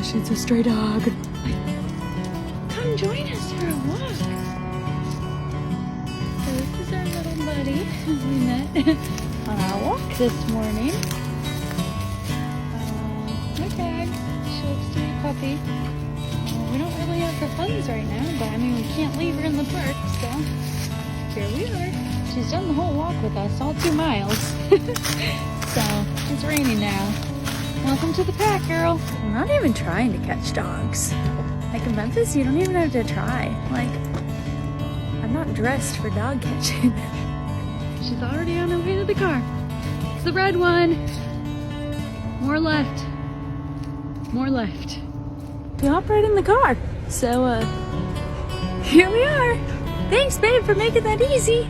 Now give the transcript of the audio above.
she's a stray dog. Come join us for a walk. So this is our little buddy we met on our walk this morning. Okay, she looks to be a puppy. We don't really have her funds right now, but I mean we can't leave her in the park, so here we are. She's done the whole walk with us, all 2 miles. So it's raining now. Welcome to the pack, girl. I'm not even trying to catch dogs. Like in Memphis, you don't even have to try. Like, I'm not dressed for dog catching. She's already on her way to the car. It's the red one. More left. More left. We hop right in the car. So, here we are. Thanks, babe, for making that easy.